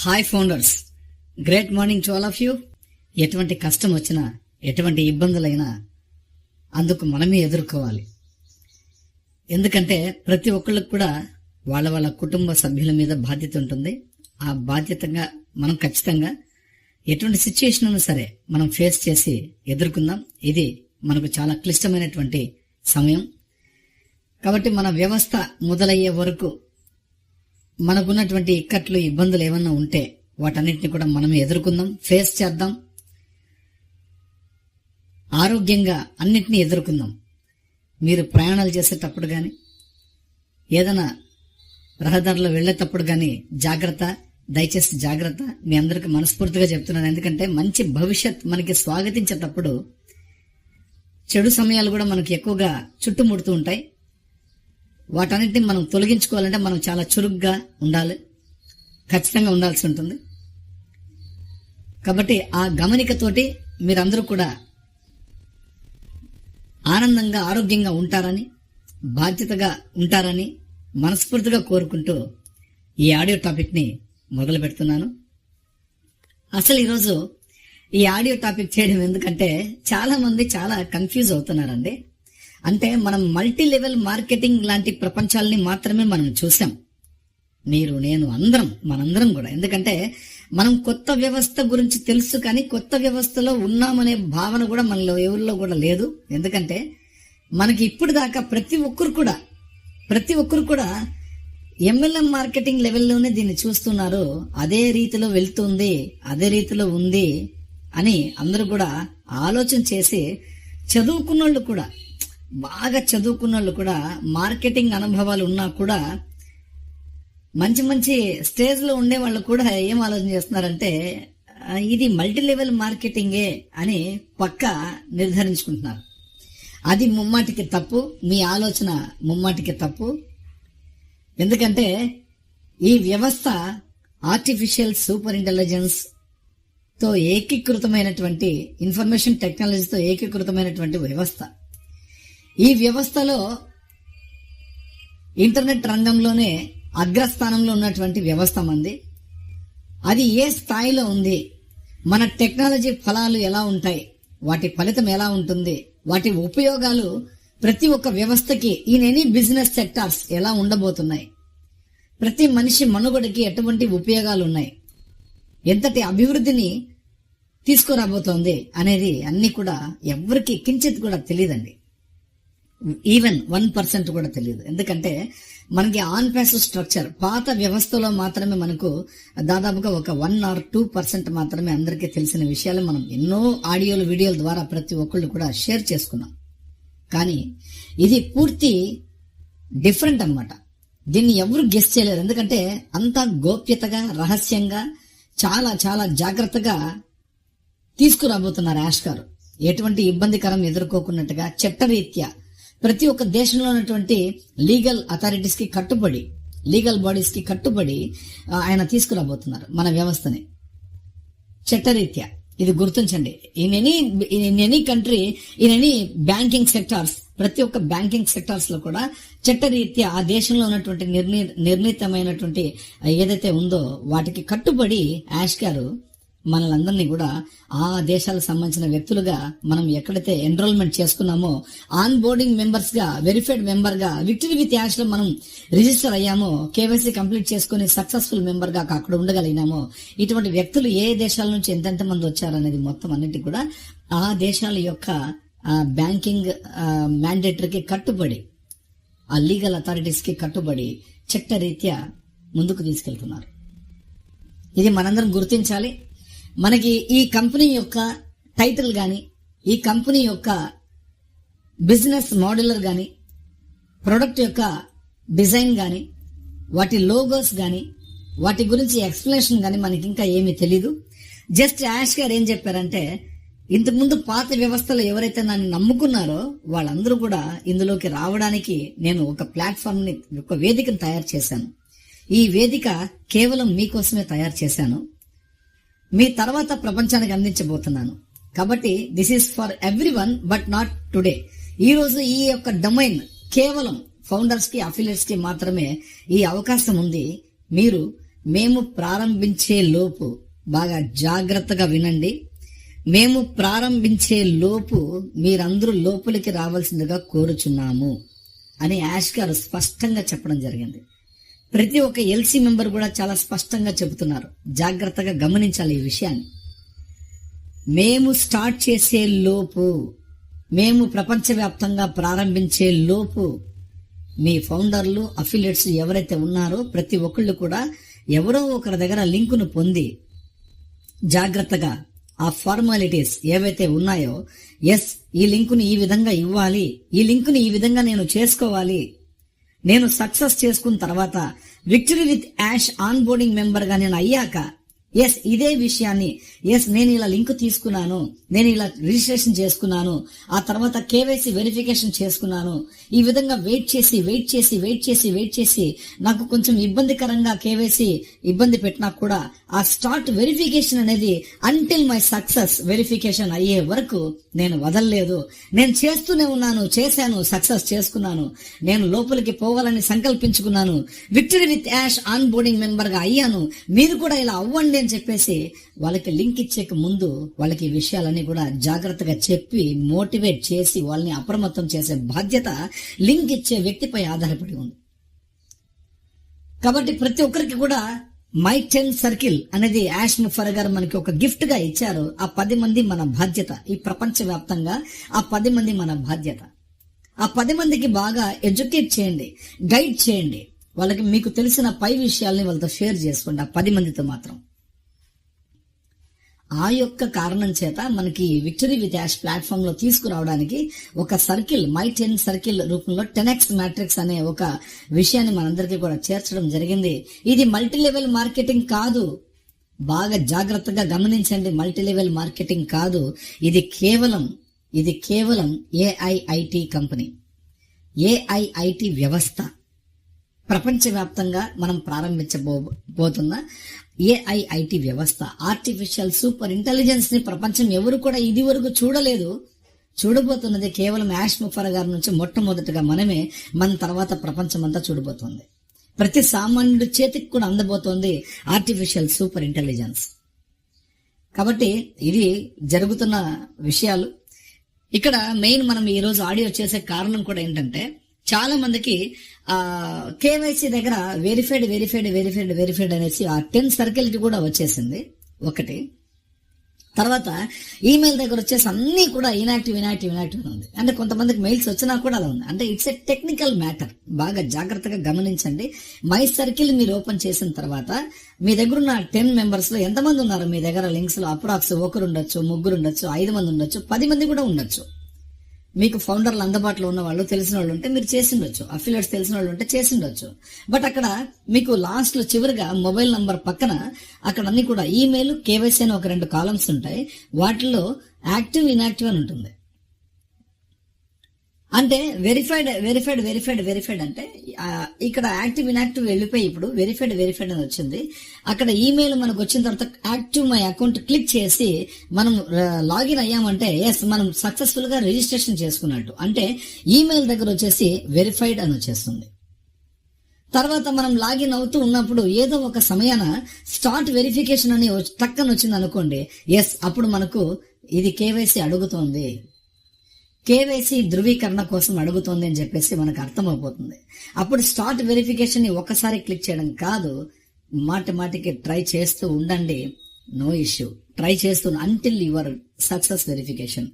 Hi founders, great morning to all of you. ఎటువంటి కష్టం వచ్చినా, ఎటువంటి ఇబ్బందులైనా అందుకు మనమే ఎదుర్కోవాలి. ఎందుకంటే ప్రతి ఒక్కళ్ళకు కూడా వాళ్ళ వాళ్ళ కుటుంబ సభ్యుల మీద బాధ్యత ఉంటుంది. ఆ బాధ్యతగా మనం ఖచ్చితంగా ఎటువంటి సిచ్యుయేషన్ ఉన్నా సరే మనం ఫేస్ చేసి ఎదుర్కొందాం. ఇది మనకు చాలా క్లిష్టమైనటువంటి సమయం. కాబట్టి మన వ్యవస్థ మొదలయ్యే వరకు మనకున్నటువంటి ఇక్కట్లు, ఇబ్బందులు ఏమన్నా ఉంటే వాటన్నిటిని కూడా మనం ఎదుర్కొందాం, ఫేస్ చేద్దాం, ఆరోగ్యంగా అన్నిటినీ ఎదుర్కొందాం. మీరు ప్రయాణాలు చేసేటప్పుడు కానీ, ఏదైనా రహదారిలో వెళ్లేటప్పుడు కానీ జాగ్రత్త, దయచేసి జాగ్రత్త. మీ అందరికి మనస్ఫూర్తిగా చెప్తున్నాను. ఎందుకంటే మంచి భవిష్యత్ మనకి స్వాగతించేటప్పుడు చెడు సమయాలు కూడా మనకి ఎక్కువగా చుట్టుముడుతూ ఉంటాయి. వాటన్నిటిని మనం తొలగించుకోవాలంటే మనం చాలా చురుగ్గా ఉండాలి, ఖచ్చితంగా ఉండాల్సి ఉంటుంది. కాబట్టి ఆ గమనికతోటి మీరందరూ కూడా ఆనందంగా, ఆరోగ్యంగా ఉంటారని, బాధ్యతగా ఉంటారని మనస్ఫూర్తిగా కోరుకుంటూ ఈ ఆడియో టాపిక్ ని మొదలు పెడుతున్నాను. అసలు ఈరోజు ఈ ఆడియో టాపిక్ చేయడం ఎందుకంటే చాలా మంది చాలా కన్ఫ్యూజ్ అవుతున్నారండి. అంటే మనం మల్టీ లెవెల్ మార్కెటింగ్ లాంటి ప్రపంచాలని మాత్రమే మనం చూసాం, మీరు, నేను, మనందరం కూడా. ఎందుకంటే మనం కొత్త వ్యవస్థ గురించి తెలుసు, కానీ కొత్త వ్యవస్థలో ఉన్నామనే భావన కూడా మనలో ఎవరిలో కూడా లేదు. ఎందుకంటే మనకి ఇప్పుడు దాకా ప్రతి ఒక్కరు కూడా ఎంఎల్ఎం మార్కెటింగ్ లెవెల్లోనే దీన్ని చూస్తున్నారు. అదే రీతిలో వెళ్తుంది, అదే రీతిలో ఉంది అని అందరూ కూడా ఆలోచన చేసి చదువుకున్నోళ్ళు కూడా, బాగా చదువుకున్నోళ్ళు కూడా, మార్కెటింగ్ అనుభవాలు ఉన్నా కూడా, మంచి మంచి స్టేజ్ లో ఉండే వాళ్ళు కూడా ఏం ఆలోచన చేస్తున్నారంటే ఇది మల్టీ లెవెల్ మార్కెటింగే అని పక్కా నిర్ధారించుకుంటున్నారు. అది ముమ్మాటికి తప్పు. మీ ఆలోచన ముమ్మాటికి తప్పు. ఎందుకంటే ఈ వ్యవస్థ ఆర్టిఫిషియల్ సూపర్ ఇంటెలిజెన్స్ తో ఏకీకృతమైనటువంటి, ఇన్ఫర్మేషన్ టెక్నాలజీతో ఏకీకృతమైనటువంటి వ్యవస్థ. ఈ వ్యవస్థలో ఇంటర్నెట్ రంగంలోనే అగ్రస్థానంలో ఉన్నటువంటి వ్యవస్థ మంది. అది ఏ స్థాయిలో ఉంది, మన టెక్నాలజీ ఫలాలు ఎలా ఉంటాయి, వాటి ఫలితం ఎలా ఉంటుంది, వాటి ఉపయోగాలు ప్రతి ఒక్క వ్యవస్థకి, ఇన్ ఎనీ బిజినెస్ సెక్టార్స్ ఎలా ఉండబోతున్నాయి, ప్రతి మనిషి మనుగడకి ఎటువంటి ఉపయోగాలు ఉన్నాయి, ఎంతటి అభివృద్ధిని తీసుకురాబోతోంది అనేది అన్ని కూడా ఎవరికి కించిత్ కూడా తెలియదండి. ఈవెన్ 1% కూడా తెలియదు. ఎందుకంటే మనకి ఆన్ ప్యాసివ్ స్ట్రక్చర్, పాత వ్యవస్థలో మాత్రమే మనకు దాదాపుగా ఒక 1 or 2% మాత్రమే అందరికీ తెలిసిన విషయాలు మనం ఎన్నో ఆడియోలు, వీడియోల ద్వారా ప్రతి ఒక్కళ్ళు కూడా షేర్ చేసుకున్నాం. కానీ ఇది పూర్తి డిఫరెంట్ అన్నమాట. దీన్ని ఎవరు గెస్ చేయలేరు. ఎందుకంటే అంతా గోప్యతగా, రహస్యంగా, చాలా చాలా జాగ్రత్తగా తీసుకురాబోతున్నారు యాష్ గారు. ఎటువంటి ఇబ్బందికరం ఎదుర్కోకున్నట్టుగా చట్టరీత్యా ప్రతి ఒక్క దేశంలో ఉన్నటువంటి లీగల్ అథారిటీస్ కి కట్టుబడి, లీగల్ బాడీస్ కి కట్టుబడి ఆయన తీసుకురాబోతున్నారు మన వ్యవస్థని చట్టరీత్యా. ఇది గుర్తించండి. In any country, in any banking sectors, ప్రతి ఒక్క బ్యాంకింగ్ సెక్టార్స్ లో కూడా చట్టరీత్యా ఆ దేశంలో ఉన్నటువంటి నిర్ణీతమైనటువంటి ఏదైతే ఉందో వాటికి కట్టుబడి యాష్ గారు మనలందరినీ కూడా ఆ దేశాలకు సంబంధించిన వ్యక్తులుగా మనం ఎక్కడైతే ఎన్రోల్మెంట్ చేసుకున్నామో, ఆన్ బోర్డింగ్ మెంబర్స్ గా, వెరిఫైడ్ మెంబర్ గా విక్టరీ విత్ యాష్ లో మనం రిజిస్టర్ అయ్యామో, కేవైసీ కంప్లీట్ చేసుకుని సక్సెస్ఫుల్ మెంబర్ గా అక్కడ ఉండగలిగినామో, ఇటువంటి వ్యక్తులు ఏ దేశాల నుంచి ఎంతెంత మంది వచ్చారనేది మొత్తం అన్నిటి కూడా ఆ దేశాల యొక్క బ్యాంకింగ్ మ్యాండేటరీకి కట్టుబడి, ఆ లీగల్ అథారిటీస్ కి కట్టుబడి చట్టరీత్యా ముందుకు తీసుకెళ్తున్నారు. ఇది మనందరం గుర్తించాలి. మనకి ఈ కంపెనీ యొక్క టైటిల్ గాని, ఈ కంపెనీ యొక్క బిజినెస్ మోడలర్ గాని, ప్రొడక్ట్ యొక్క డిజైన్ గాని, వాటి లోగోస్ గాని, వాటి గురించి ఎక్స్ప్లెనేషన్ గాని మనకి ఇంకా ఏమీ తెలీదు. జస్ట్ యాష్ గారు ఏం చెప్పారంటే, ఇంతకుముందు పాత వ్యవస్థలో ఎవరైతే నన్ను నమ్ముకున్నారో వాళ్ళందరూ కూడా ఇందులోకి రావడానికి నేను ఒక ప్లాట్ఫామ్ ని, ఒక వేదికను తయారు చేశాను. ఈ వేదిక కేవలం మీకోసమే తయారు చేశాను, మీ తర్వాత ప్రపంచానికి అందించబోతున్నాను. కాబట్టి this is for everyone but not today. ఈ రోజు ఈ యొక్క డొమైన్ కేవలం ఫౌండర్స్ కి, అఫిలియేట్స్ కి మాత్రమే ఈ అవకాశం ఉంది. మీరు మేము ప్రారంభించే లోపు, బాగా జాగ్రత్తగా వినండి, మేము ప్రారంభించే లోపు మీరందరూ లోపలికి రావాల్సిందిగా కోరుచున్నాము అని యాష్ గారు స్పష్టంగా చెప్పడం జరిగింది. ప్రతి ఒక్క ఎల్సీ మెంబర్ కూడా చాలా స్పష్టంగా చెబుతున్నారు. జాగ్రత్తగా గమనించాలి ఈ విషయాన్ని. మేము స్టార్ట్ చేసే లోపు, మేము ప్రపంచవ్యాప్తంగా ప్రారంభించే లోపు మీ ఫౌండర్లు, అఫిలియేట్స్ ఎవరైతే ఉన్నారో ప్రతి ఒక్కళ్ళు కూడా ఎవరో ఒకరి దగ్గర లింకును పొంది జాగ్రత్తగా ఆ ఫార్మాలిటీస్ ఏవైతే ఉన్నాయో, ఎస్ ఈ లింకుని ఈ విధంగా ఇవ్వాలి, ఈ లింకుని ఈ విధంగా నేను చేసుకోవాలి, నేను సక్సెస్ చేసుకున్న తర్వాత victory with ash on boarding member గా నేను అయ్యాక ఎస్ ఇదే విషయాన్ని, ఎస్ నేను ఇలా లింక్ తీసుకున్నాను, నేను ఇలా రిజిస్ట్రేషన్ చేసుకున్నాను, ఆ తర్వాత కేవైసీ వెరిఫికేషన్ చేసుకున్నాను, ఈ విధంగా వెయిట్ చేసి నాకు కొంచెం ఇబ్బందికరంగా కేవైసీ ఇబ్బంది పెట్టినా కూడా ఆ స్టార్ట్ వెరిఫికేషన్ అనేది అంటిల్ మై సక్సెస్ వెరిఫికేషన్ అయ్యే వరకు నేను వదలలేదు. నేను చేస్తూనే ఉన్నాను, చేశాను, సక్సెస్ చేసుకున్నాను, నేను లోపలికి పోవాలని సంకల్పించుకున్నాను, victory with ash on boarding member గా అయ్యాను, మీరు కూడా ఇలా అవ్వండి అని చెప్పేసి వాళ్ళకి లింక్ ఇచ్చేక ముందు వాళ్ళకి ఈ విషయాలన్నీ కూడా జాగ్రత్తగా చెప్పి మోటివేట్ చేసి వాళ్ళని అప్రమత్తం చేసే బాధ్యత లింక్ ఇచ్చే వ్యక్తిపై ఆధారపడి ఉంది. కాబట్టి ప్రతి ఒక్కరికి కూడా మై 10 సర్కిల్ అనేది యాష్ ముఫర్ గారు మనకి ఒక గిఫ్ట్ గా ఇచ్చారు. ఆ 10 మంది మన బాధ్యత. ఈ ప్రపంచ వ్యాప్తంగా ఆ 10 మంది మన బాధ్యత. ఆ 10 మందికి బాగా ఎడ్యుకేట్ చేయండి, గైడ్ చేయండి, వాళ్ళకి మీకు తెలిసిన పై విషయాల్ని వాళ్ళతో షేర్ చేసుకోండి. ఆ 10 మందితో మాత్రం. ఆ యొక్క కారణం చేత మనకి విక్టరీ విత్ యాష్ ప్లాట్ఫామ్ లో తీసుకురావడానికి ఒక సర్కిల్, మై 10 సర్కిల్ రూపంలో 10x మ్యాట్రిక్స్ అనే ఒక విషయాన్ని మనందరికీ కూడా చేర్చడం జరిగింది. ఇది మల్టీ లెవెల్ మార్కెటింగ్ కాదు, బాగా జాగ్రత్తగా గమనించండి. మల్టీ లెవెల్ మార్కెటింగ్ కాదు, ఇది కేవలం ఏఐఐటి కంపెనీ, ఏఐఐటి వ్యవస్థ. ప్రపంచవ్యాప్తంగా మనం ప్రారంభించబోతున్న ఏఐఐటి వ్యవస్థ, ఆర్టిఫిషియల్ సూపర్ ఇంటెలిజెన్స్ ని ప్రపంచం ఎవరు కూడా ఇది వరకు చూడలేదు. చూడబోతున్నది కేవలం యాష్ ముఫర్ గారి నుంచి మొట్టమొదటిగా మనమే, మన తర్వాత ప్రపంచం అంతా చూడబోతోంది. ప్రతి సామాన్యుడి చేతికి కూడా అందబోతోంది ఆర్టిఫిషియల్ సూపర్ ఇంటెలిజెన్స్. కాబట్టి ఇది జరుగుతున్న విషయాలు. ఇక్కడ మెయిన్ మనం ఈ రోజు ఆడియో చేసే కారణం కూడా ఏంటంటే, చాలా మందికి కేవైసీ దగ్గర వెరిఫైడ్ అనేసి ఆ 10 సర్కిల్ కి కూడా వచ్చేసింది ఒకటి. తర్వాత ఈమెయిల్ దగ్గర వచ్చేసి అన్ని కూడా ఇనాక్టివ్ ఉంది. అంటే కొంతమందికి మెయిల్స్ వచ్చినా కూడా అలా ఉంది. అంటే ఇట్స్ ఎ టెక్నికల్ మ్యాటర్. బాగా జాగ్రత్తగా గమనించండి. మై సర్కిల్ మీరు ఓపెన్ చేసిన తర్వాత మీ దగ్గర ఉన్న 10 మెంబర్స్ లో ఎంతమంది ఉన్నారు మీ దగ్గర లింక్స్ లో? అప్రాక్స్ 1 ఉండొచ్చు, 3 ఉండొచ్చు, 5 మంది ఉండొచ్చు, 10 మంది కూడా ఉండొచ్చు. మీకు ఫౌండర్లు అందుబాటులో ఉన్న వాళ్ళు, తెలిసిన వాళ్ళు ఉంటే మీరు చేసిండొచ్చు, అఫిలియేట్స్ తెలిసిన వాళ్ళు ఉంటే చేసిండొచ్చు. బట్ అక్కడ మీకు లాస్ట్ లో చివరిగా మొబైల్ నంబర్ పక్కన అక్కడ అన్ని కూడా ఈమెయిల్, కేవైసీ అని ఒక 2 కాలమ్స్ ఉంటాయి. వాటిలో యాక్టివ్, ఇన్యాక్టివ్ అని ఉంటుంది. అంటే వెరిఫైడ్ అంటే ఇక్కడ యాక్టివ్, ఇన్యాక్టివ్ వెళ్ళిపోయి ఇప్పుడు వెరిఫైడ్ అని వచ్చింది. అక్కడ ఈమెయిల్ మనకు వచ్చిన తర్వాత యాక్టివ్ మై అకౌంట్ క్లిక్ చేసి మనం లాగిన్ అయ్యామంటే ఎస్ మనం సక్సెస్ఫుల్ గా రిజిస్ట్రేషన్ చేసుకున్నట్టు. అంటే ఈమెయిల్ దగ్గర వచ్చేసి వెరిఫైడ్ అని వచ్చేస్తుంది. తర్వాత మనం లాగిన్ అవుతూ ఉన్నప్పుడు ఏదో ఒక సమయాన స్టార్ట్ వెరిఫికేషన్ అని టక్కన వచ్చింది అనుకోండి, ఎస్ అప్పుడు మనకు ఇది కేవైసీ అడుగుతోంది, కేవైసీ ధృవీకరణ కోసం అడుగుతోంది అని చెప్పేసి మనకు అర్థమైపోతుంది. అప్పుడు స్టార్ట్ వెరిఫికేషన్ ని ఒక్కసారి క్లిక్ చేయడం కాదు, మాటికి ట్రై చేస్తూ ఉండండి. నో ఇష్యూ, ట్రై చేస్తూ అంటిల్ యువర్ సక్సెస్ వెరిఫికేషన్.